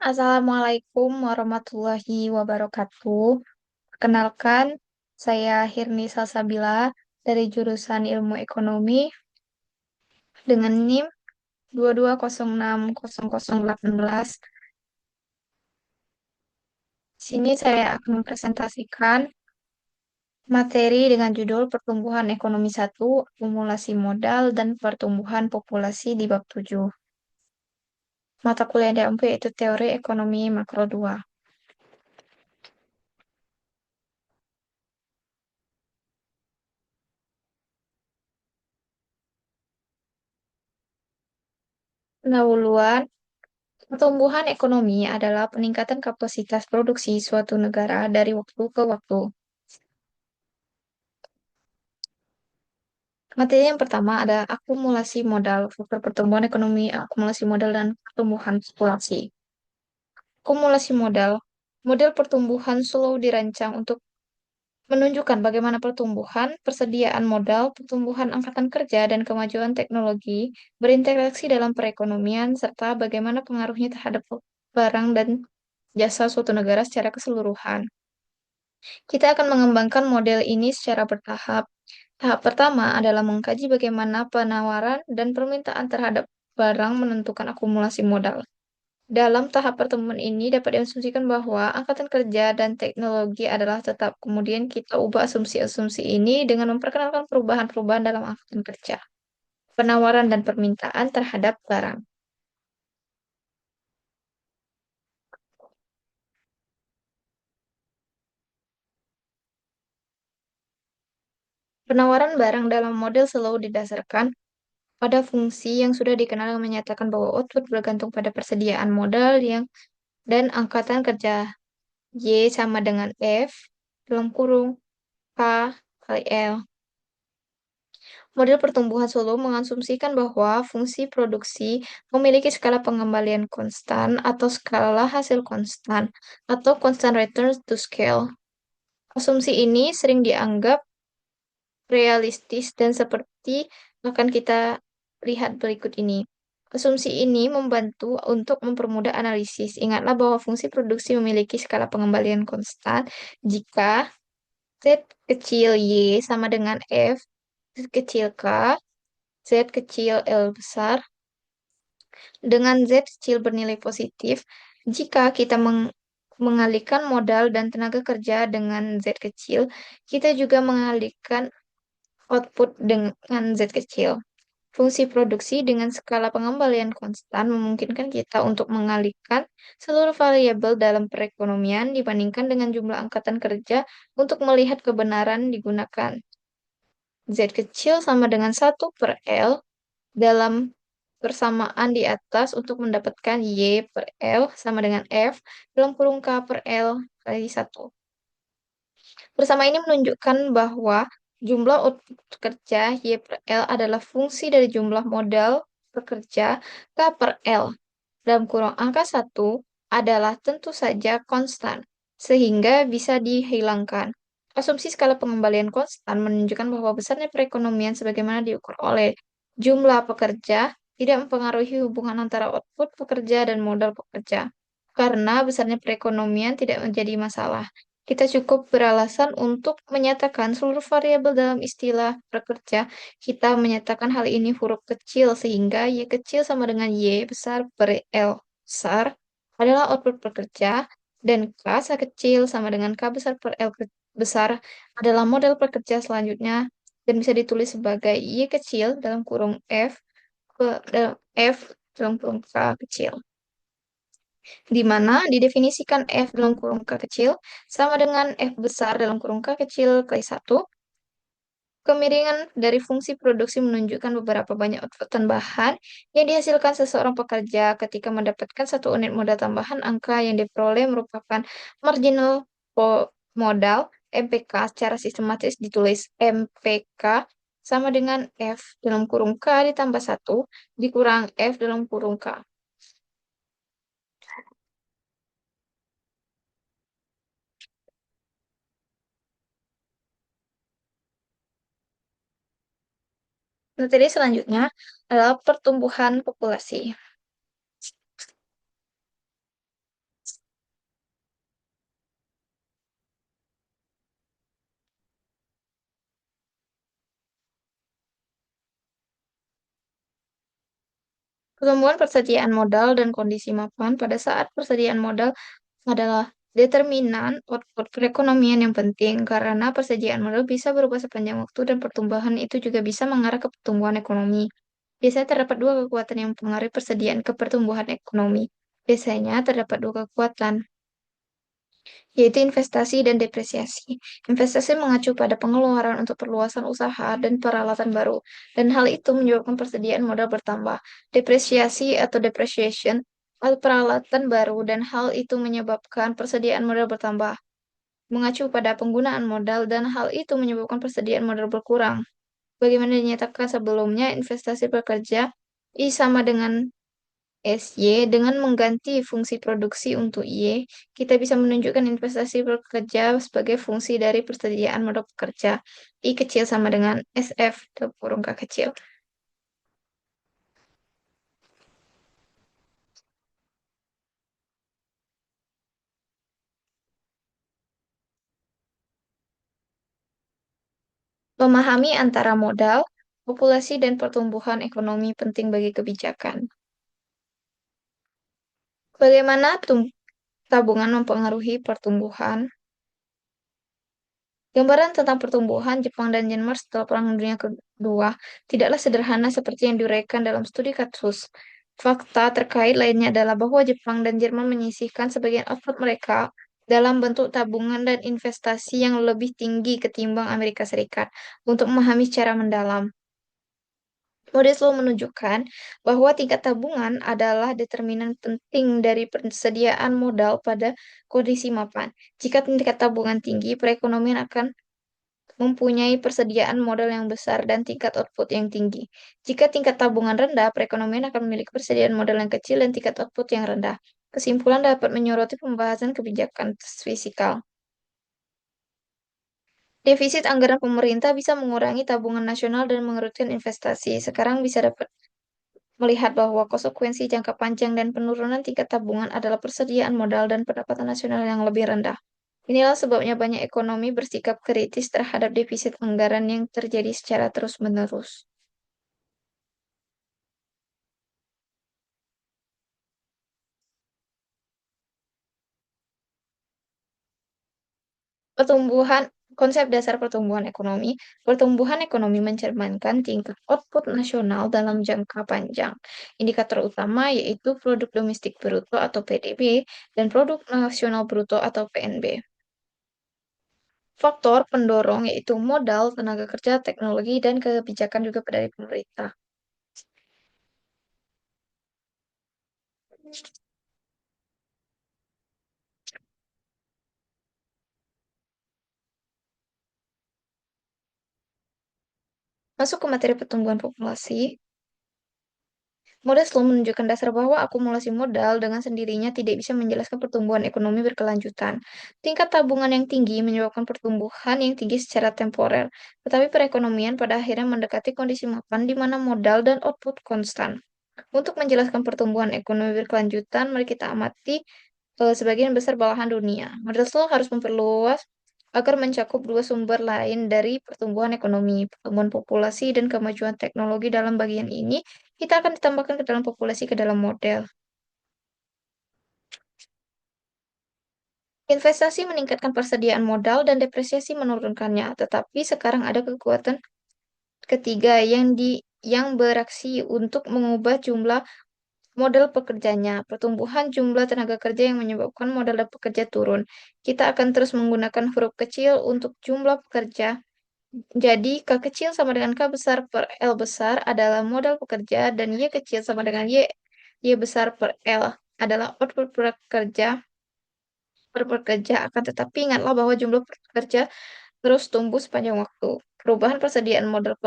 Assalamualaikum warahmatullahi wabarakatuh. Perkenalkan, saya Hirni Salsabila dari jurusan Ilmu Ekonomi dengan NIM 22060018. Sini saya akan mempresentasikan materi dengan judul Pertumbuhan Ekonomi 1, Akumulasi Modal, dan Pertumbuhan Populasi di bab 7. Mata kuliah yang diampu yaitu Teori Ekonomi Makro 2. Pendahuluan, pertumbuhan ekonomi adalah peningkatan kapasitas produksi suatu negara dari waktu ke waktu. Materi yang pertama ada akumulasi modal, faktor pertumbuhan ekonomi, akumulasi modal, dan pertumbuhan populasi. Akumulasi modal, model pertumbuhan selalu dirancang untuk menunjukkan bagaimana pertumbuhan, persediaan modal, pertumbuhan angkatan kerja, dan kemajuan teknologi berinteraksi dalam perekonomian, serta bagaimana pengaruhnya terhadap barang dan jasa suatu negara secara keseluruhan. Kita akan mengembangkan model ini secara bertahap. Tahap pertama adalah mengkaji bagaimana penawaran dan permintaan terhadap barang menentukan akumulasi modal. Dalam tahap pertemuan ini dapat diasumsikan bahwa angkatan kerja dan teknologi adalah tetap. Kemudian kita ubah asumsi-asumsi ini dengan memperkenalkan perubahan-perubahan dalam angkatan kerja, penawaran dan permintaan terhadap barang. Penawaran barang dalam model selalu didasarkan pada fungsi yang sudah dikenal yang menyatakan bahwa output bergantung pada persediaan modal yang dan angkatan kerja Y sama dengan F dalam kurung K kali L. Model pertumbuhan Solo mengasumsikan bahwa fungsi produksi memiliki skala pengembalian konstan atau skala hasil konstan atau constant return to scale. Asumsi ini sering dianggap realistis dan seperti akan kita lihat berikut ini. Asumsi ini membantu untuk mempermudah analisis. Ingatlah bahwa fungsi produksi memiliki skala pengembalian konstan jika Z kecil Y sama dengan F Z kecil K, Z kecil L besar, dengan Z kecil bernilai positif. Jika kita mengalihkan modal dan tenaga kerja dengan Z kecil, kita juga mengalihkan output dengan Z kecil. Fungsi produksi dengan skala pengembalian konstan memungkinkan kita untuk mengalihkan seluruh variabel dalam perekonomian dibandingkan dengan jumlah angkatan kerja untuk melihat kebenaran digunakan. Z kecil sama dengan 1/L dalam persamaan di atas untuk mendapatkan Y per L sama dengan F dalam kurung K per L kali 1. Bersama ini menunjukkan bahwa jumlah output kerja Y per L adalah fungsi dari jumlah modal pekerja K per L. Dalam kurung angka 1 adalah tentu saja konstan, sehingga bisa dihilangkan. Asumsi skala pengembalian konstan menunjukkan bahwa besarnya perekonomian sebagaimana diukur oleh jumlah pekerja tidak mempengaruhi hubungan antara output pekerja dan modal pekerja. Karena besarnya perekonomian tidak menjadi masalah. Kita cukup beralasan untuk menyatakan seluruh variabel dalam istilah pekerja. Kita menyatakan hal ini huruf kecil sehingga Y kecil sama dengan Y besar per L besar adalah output pekerja dan K kecil sama dengan K besar per L besar adalah model pekerja selanjutnya dan bisa ditulis sebagai Y kecil dalam kurung F dalam kurung K kecil, di mana didefinisikan F dalam kurung K kecil sama dengan F besar dalam kurung K kecil kali 1. Kemiringan dari fungsi produksi menunjukkan beberapa banyak output tambahan yang dihasilkan seseorang pekerja ketika mendapatkan satu unit modal tambahan. Angka yang diperoleh merupakan marginal modal MPK. Secara sistematis ditulis MPK sama dengan F dalam kurung K ditambah 1 dikurang F dalam kurung K. Materi selanjutnya adalah pertumbuhan populasi. Pertumbuhan persediaan modal dan kondisi mapan pada saat persediaan modal adalah determinan output perekonomian yang penting karena persediaan modal bisa berubah sepanjang waktu dan pertumbuhan itu juga bisa mengarah ke pertumbuhan ekonomi. Biasanya terdapat dua kekuatan yang mempengaruhi persediaan ke pertumbuhan ekonomi. Biasanya terdapat dua kekuatan, yaitu investasi dan depresiasi. Investasi mengacu pada pengeluaran untuk perluasan usaha dan peralatan baru, dan hal itu menyebabkan persediaan modal bertambah. Depresiasi atau depreciation atau peralatan baru, dan hal itu menyebabkan persediaan modal bertambah. Mengacu pada penggunaan modal, dan hal itu menyebabkan persediaan modal berkurang. Bagaimana dinyatakan sebelumnya, investasi bekerja I sama dengan SY dengan mengganti fungsi produksi untuk Y, kita bisa menunjukkan investasi bekerja sebagai fungsi dari persediaan modal pekerja. I kecil sama dengan SF, dalam kurung K kecil. Memahami antara modal, populasi, dan pertumbuhan ekonomi penting bagi kebijakan. Bagaimana tabungan mempengaruhi pertumbuhan? Gambaran tentang pertumbuhan Jepang dan Myanmar setelah Perang Dunia Kedua tidaklah sederhana seperti yang diuraikan dalam studi kasus. Fakta terkait lainnya adalah bahwa Jepang dan Jerman menyisihkan sebagian output mereka dalam bentuk tabungan dan investasi yang lebih tinggi ketimbang Amerika Serikat. Untuk memahami secara mendalam, model Slow menunjukkan bahwa tingkat tabungan adalah determinan penting dari persediaan modal pada kondisi mapan. Jika tingkat tabungan tinggi, perekonomian akan mempunyai persediaan modal yang besar dan tingkat output yang tinggi. Jika tingkat tabungan rendah, perekonomian akan memiliki persediaan modal yang kecil dan tingkat output yang rendah. Kesimpulan dapat menyoroti pembahasan kebijakan fiskal. Defisit anggaran pemerintah bisa mengurangi tabungan nasional dan mengerutkan investasi. Sekarang bisa dapat melihat bahwa konsekuensi jangka panjang dan penurunan tingkat tabungan adalah persediaan modal dan pendapatan nasional yang lebih rendah. Inilah sebabnya banyak ekonomi bersikap kritis terhadap defisit anggaran yang terjadi secara terus-menerus. Pertumbuhan Konsep dasar pertumbuhan ekonomi. Pertumbuhan ekonomi mencerminkan tingkat output nasional dalam jangka panjang. Indikator utama yaitu produk domestik bruto atau PDB dan produk nasional bruto atau PNB. Faktor pendorong yaitu modal, tenaga kerja, teknologi, dan kebijakan juga dari pemerintah. Masuk ke materi pertumbuhan populasi, model Sloan menunjukkan dasar bahwa akumulasi modal dengan sendirinya tidak bisa menjelaskan pertumbuhan ekonomi berkelanjutan. Tingkat tabungan yang tinggi menyebabkan pertumbuhan yang tinggi secara temporer, tetapi perekonomian pada akhirnya mendekati kondisi mapan di mana modal dan output konstan. Untuk menjelaskan pertumbuhan ekonomi berkelanjutan, mari kita amati sebagian besar belahan dunia. Model Sloan harus memperluas agar mencakup dua sumber lain dari pertumbuhan ekonomi, pertumbuhan populasi dan kemajuan teknologi. Dalam bagian ini, kita akan ditambahkan ke dalam populasi ke dalam model. Investasi meningkatkan persediaan modal dan depresiasi menurunkannya, tetapi sekarang ada kekuatan ketiga yang beraksi untuk mengubah jumlah modal pekerjanya. Pertumbuhan jumlah tenaga kerja yang menyebabkan modal pekerja turun. Kita akan terus menggunakan huruf kecil untuk jumlah pekerja. Jadi, K kecil sama dengan K besar per L besar adalah modal pekerja, dan Y kecil sama dengan Y besar per L adalah output per pekerja. Akan tetapi ingatlah bahwa jumlah pekerja terus tumbuh sepanjang waktu. Perubahan persediaan modal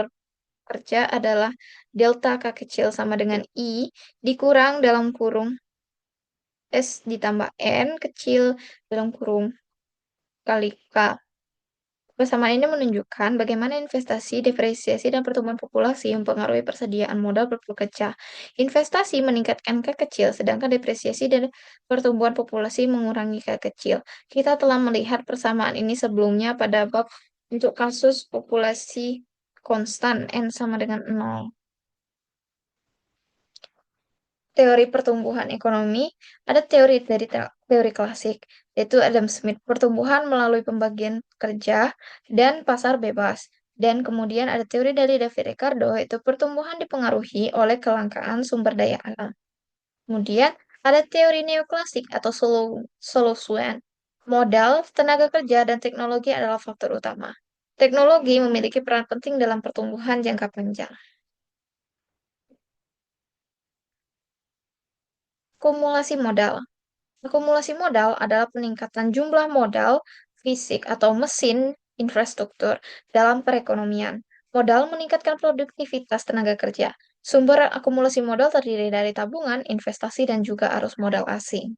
pekerja adalah delta K kecil sama dengan I dikurang dalam kurung S ditambah N kecil dalam kurung kali K. Persamaan ini menunjukkan bagaimana investasi, depresiasi, dan pertumbuhan populasi mempengaruhi persediaan modal pekerja. Investasi meningkatkan K kecil, sedangkan depresiasi dan pertumbuhan populasi mengurangi K kecil. Kita telah melihat persamaan ini sebelumnya pada bab untuk kasus populasi konstan N sama dengan 0. Teori pertumbuhan ekonomi, ada teori dari teori klasik, yaitu Adam Smith, pertumbuhan melalui pembagian kerja dan pasar bebas. Dan kemudian ada teori dari David Ricardo, yaitu pertumbuhan dipengaruhi oleh kelangkaan sumber daya alam. Kemudian ada teori neoklasik atau solusian. Modal, tenaga kerja, dan teknologi adalah faktor utama. Teknologi memiliki peran penting dalam pertumbuhan jangka panjang. Kumulasi modal. Akumulasi modal adalah peningkatan jumlah modal fisik atau mesin infrastruktur dalam perekonomian. Modal meningkatkan produktivitas tenaga kerja. Sumber akumulasi modal terdiri dari tabungan, investasi, dan juga arus modal asing.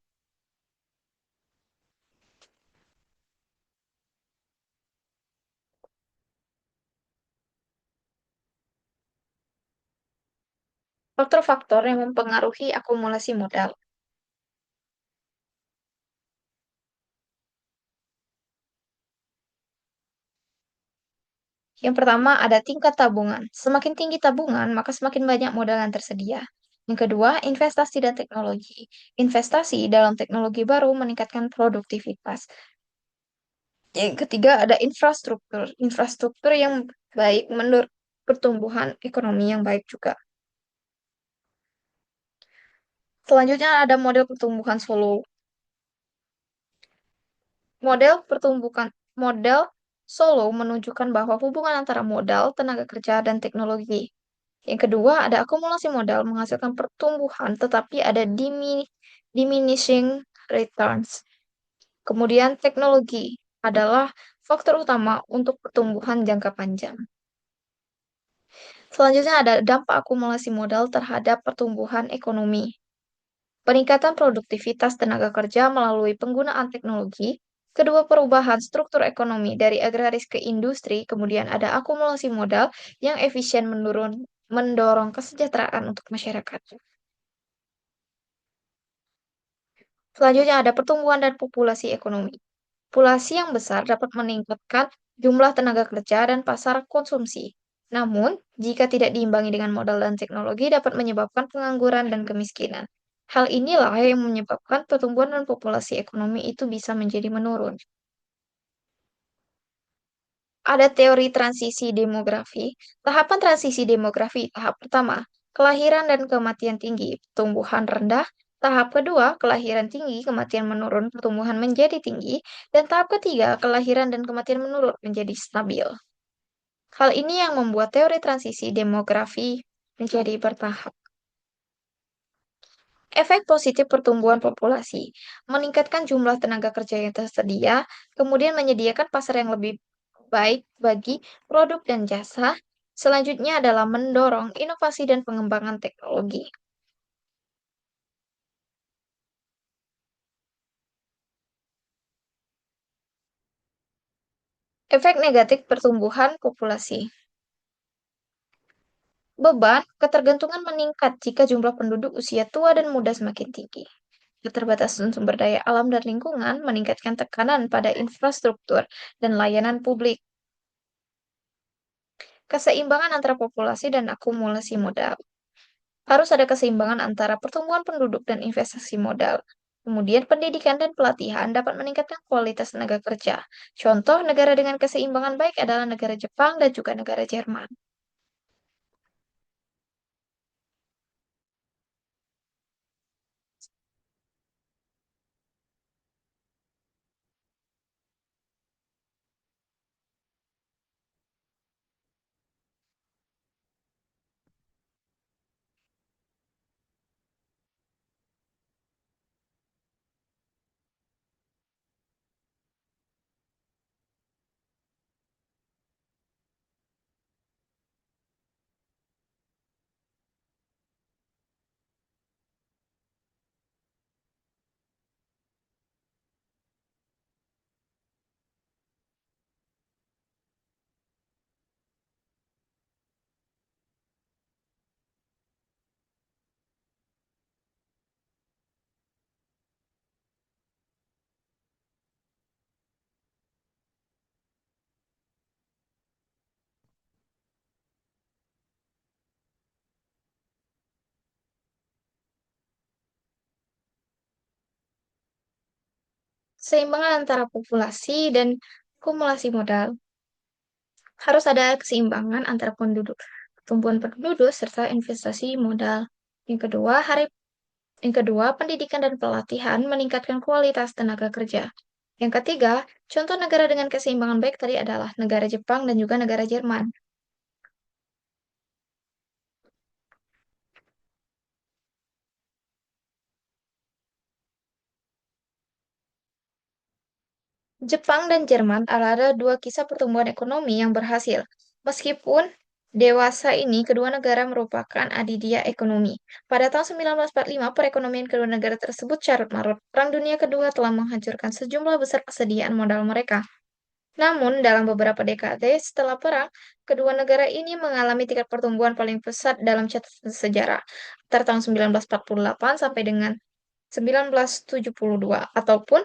Faktor-faktor yang mempengaruhi akumulasi modal. Yang pertama ada tingkat tabungan. Semakin tinggi tabungan, maka semakin banyak modal yang tersedia. Yang kedua, investasi dan teknologi. Investasi dalam teknologi baru meningkatkan produktivitas. Yang ketiga ada infrastruktur. Infrastruktur yang baik menurut pertumbuhan ekonomi yang baik juga. Selanjutnya ada model pertumbuhan solo. Model solo menunjukkan bahwa hubungan antara modal, tenaga kerja, dan teknologi. Yang kedua ada akumulasi modal menghasilkan pertumbuhan tetapi ada diminishing returns. Kemudian teknologi adalah faktor utama untuk pertumbuhan jangka panjang. Selanjutnya ada dampak akumulasi modal terhadap pertumbuhan ekonomi. Peningkatan produktivitas tenaga kerja melalui penggunaan teknologi, kedua perubahan struktur ekonomi dari agraris ke industri, kemudian ada akumulasi modal yang efisien mendorong kesejahteraan untuk masyarakat. Selanjutnya ada pertumbuhan dan populasi ekonomi. Populasi yang besar dapat meningkatkan jumlah tenaga kerja dan pasar konsumsi. Namun, jika tidak diimbangi dengan modal dan teknologi dapat menyebabkan pengangguran dan kemiskinan. Hal inilah yang menyebabkan pertumbuhan dan populasi ekonomi itu bisa menjadi menurun. Ada teori transisi demografi. Tahapan transisi demografi, tahap pertama, kelahiran dan kematian tinggi, pertumbuhan rendah. Tahap kedua, kelahiran tinggi, kematian menurun, pertumbuhan menjadi tinggi. Dan tahap ketiga, kelahiran dan kematian menurun menjadi stabil. Hal ini yang membuat teori transisi demografi menjadi bertahap. Efek positif pertumbuhan populasi, meningkatkan jumlah tenaga kerja yang tersedia, kemudian menyediakan pasar yang lebih baik bagi produk dan jasa. Selanjutnya adalah mendorong inovasi dan pengembangan teknologi. Efek negatif pertumbuhan populasi. Beban, ketergantungan meningkat jika jumlah penduduk usia tua dan muda semakin tinggi. Keterbatasan sumber daya alam dan lingkungan meningkatkan tekanan pada infrastruktur dan layanan publik. Keseimbangan antara populasi dan akumulasi modal. Harus ada keseimbangan antara pertumbuhan penduduk dan investasi modal. Kemudian pendidikan dan pelatihan dapat meningkatkan kualitas tenaga kerja. Contoh negara dengan keseimbangan baik adalah negara Jepang dan juga negara Jerman. Keseimbangan antara populasi dan kumulasi modal. Harus ada keseimbangan antara pertumbuhan penduduk serta investasi modal. Yang kedua, pendidikan dan pelatihan meningkatkan kualitas tenaga kerja. Yang ketiga, contoh negara dengan keseimbangan baik tadi adalah negara Jepang dan juga negara Jerman. Jepang dan Jerman adalah dua kisah pertumbuhan ekonomi yang berhasil. Meskipun dewasa ini, kedua negara merupakan adidia ekonomi. Pada tahun 1945, perekonomian kedua negara tersebut carut-marut. Perang Dunia Kedua telah menghancurkan sejumlah besar persediaan modal mereka. Namun, dalam beberapa dekade setelah perang, kedua negara ini mengalami tingkat pertumbuhan paling pesat dalam catatan sejarah, antara tahun 1948 sampai dengan 1972, ataupun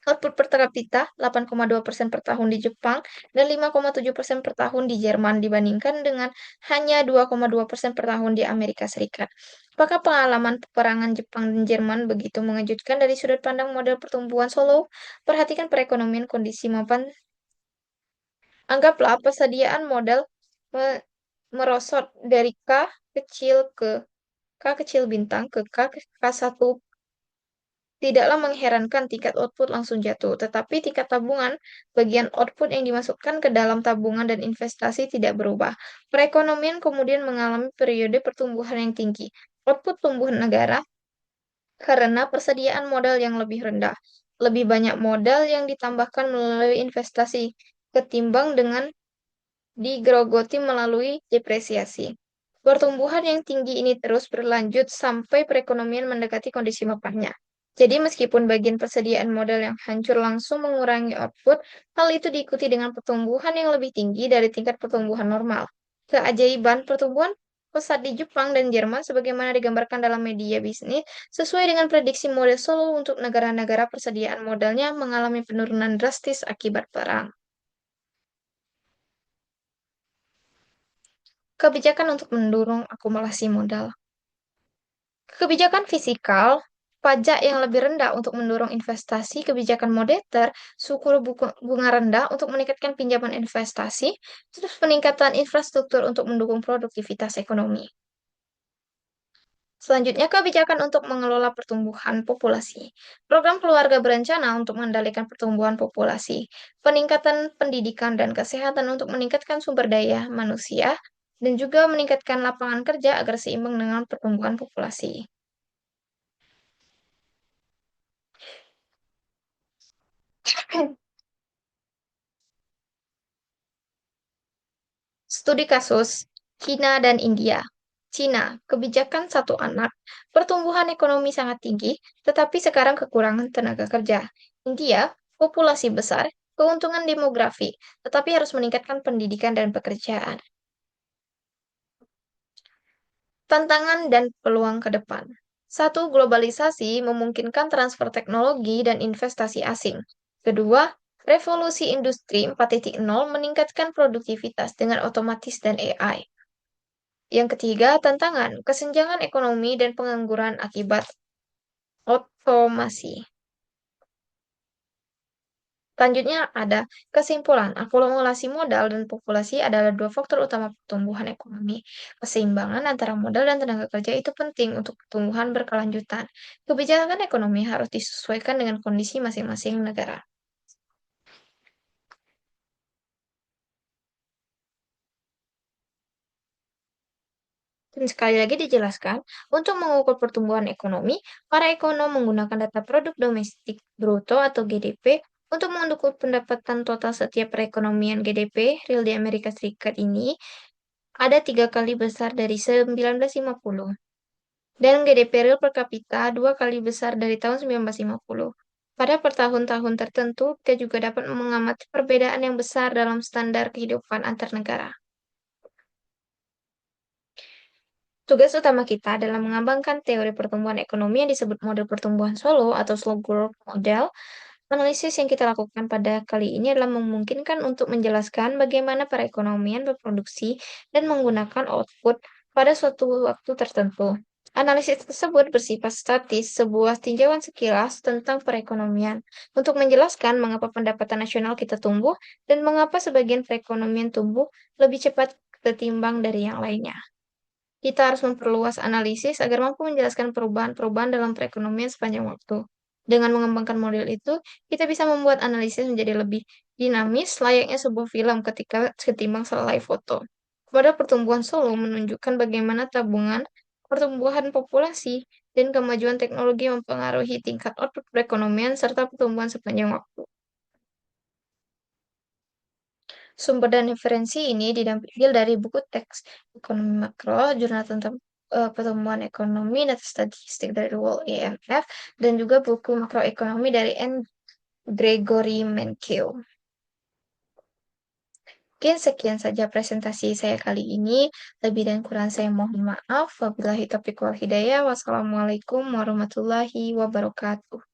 output per kapita 8,2% per tahun di Jepang dan 5,7% per tahun di Jerman dibandingkan dengan hanya 2,2% per tahun di Amerika Serikat. Apakah pengalaman peperangan Jepang dan Jerman begitu mengejutkan dari sudut pandang model pertumbuhan Solo? Perhatikan perekonomian kondisi mapan. Anggaplah persediaan modal me- merosot dari kecil ke K kecil bintang ke K1. Tidaklah mengherankan tingkat output langsung jatuh, tetapi tingkat tabungan, bagian output yang dimasukkan ke dalam tabungan dan investasi tidak berubah. Perekonomian kemudian mengalami periode pertumbuhan yang tinggi. Output tumbuh negara karena persediaan modal yang lebih rendah. Lebih banyak modal yang ditambahkan melalui investasi ketimbang dengan digerogoti melalui depresiasi. Pertumbuhan yang tinggi ini terus berlanjut sampai perekonomian mendekati kondisi mapannya. Jadi meskipun bagian persediaan modal yang hancur langsung mengurangi output, hal itu diikuti dengan pertumbuhan yang lebih tinggi dari tingkat pertumbuhan normal. Keajaiban pertumbuhan pesat di Jepang dan Jerman sebagaimana digambarkan dalam media bisnis sesuai dengan prediksi model Solo untuk negara-negara persediaan modalnya mengalami penurunan drastis akibat perang. Kebijakan untuk mendorong akumulasi modal. Kebijakan fiskal, pajak yang lebih rendah untuk mendorong investasi, kebijakan moneter, suku bunga rendah untuk meningkatkan pinjaman investasi, terus peningkatan infrastruktur untuk mendukung produktivitas ekonomi. Selanjutnya, kebijakan untuk mengelola pertumbuhan populasi. Program keluarga berencana untuk mengendalikan pertumbuhan populasi, peningkatan pendidikan dan kesehatan untuk meningkatkan sumber daya manusia, dan juga meningkatkan lapangan kerja agar seimbang dengan pertumbuhan populasi. Studi kasus Cina dan India. Cina, kebijakan satu anak, pertumbuhan ekonomi sangat tinggi, tetapi sekarang kekurangan tenaga kerja. India, populasi besar, keuntungan demografi, tetapi harus meningkatkan pendidikan dan pekerjaan. Tantangan dan peluang ke depan. Satu, globalisasi memungkinkan transfer teknologi dan investasi asing. Kedua, revolusi industri 4.0 meningkatkan produktivitas dengan otomatis dan AI. Yang ketiga, tantangan, kesenjangan ekonomi dan pengangguran akibat otomasi. Selanjutnya ada kesimpulan, akumulasi modal dan populasi adalah dua faktor utama pertumbuhan ekonomi. Keseimbangan antara modal dan tenaga kerja itu penting untuk pertumbuhan berkelanjutan. Kebijakan ekonomi harus disesuaikan dengan kondisi masing-masing negara. Dan sekali lagi dijelaskan, untuk mengukur pertumbuhan ekonomi, para ekonom menggunakan data produk domestik bruto atau GDP untuk mengukur pendapatan total setiap perekonomian. GDP real di Amerika Serikat ini ada 3 kali besar dari 1950 dan GDP real per kapita 2 kali besar dari tahun 1950. Pada pertahun-tahun tertentu, kita juga dapat mengamati perbedaan yang besar dalam standar kehidupan antar negara. Tugas utama kita dalam mengembangkan teori pertumbuhan ekonomi yang disebut model pertumbuhan Solo atau slow growth model. Analisis yang kita lakukan pada kali ini adalah memungkinkan untuk menjelaskan bagaimana perekonomian berproduksi dan menggunakan output pada suatu waktu tertentu. Analisis tersebut bersifat statis, sebuah tinjauan sekilas tentang perekonomian, untuk menjelaskan mengapa pendapatan nasional kita tumbuh dan mengapa sebagian perekonomian tumbuh lebih cepat ketimbang dari yang lainnya. Kita harus memperluas analisis agar mampu menjelaskan perubahan-perubahan dalam perekonomian sepanjang waktu. Dengan mengembangkan model itu, kita bisa membuat analisis menjadi lebih dinamis, layaknya sebuah film ketika ketimbang selai foto. Pada pertumbuhan Solo menunjukkan bagaimana tabungan, pertumbuhan populasi, dan kemajuan teknologi mempengaruhi tingkat output perekonomian serta pertumbuhan sepanjang waktu. Sumber dan referensi ini diambil dari buku teks ekonomi makro, jurnal tentang pertumbuhan ekonomi, data statistik dari World IMF, dan juga buku makroekonomi dari N. Gregory Mankiw. Mungkin sekian saja presentasi saya kali ini. Lebih dan kurang saya mohon maaf. Wabillahi taufiq wal hidayah. Wassalamualaikum warahmatullahi wabarakatuh.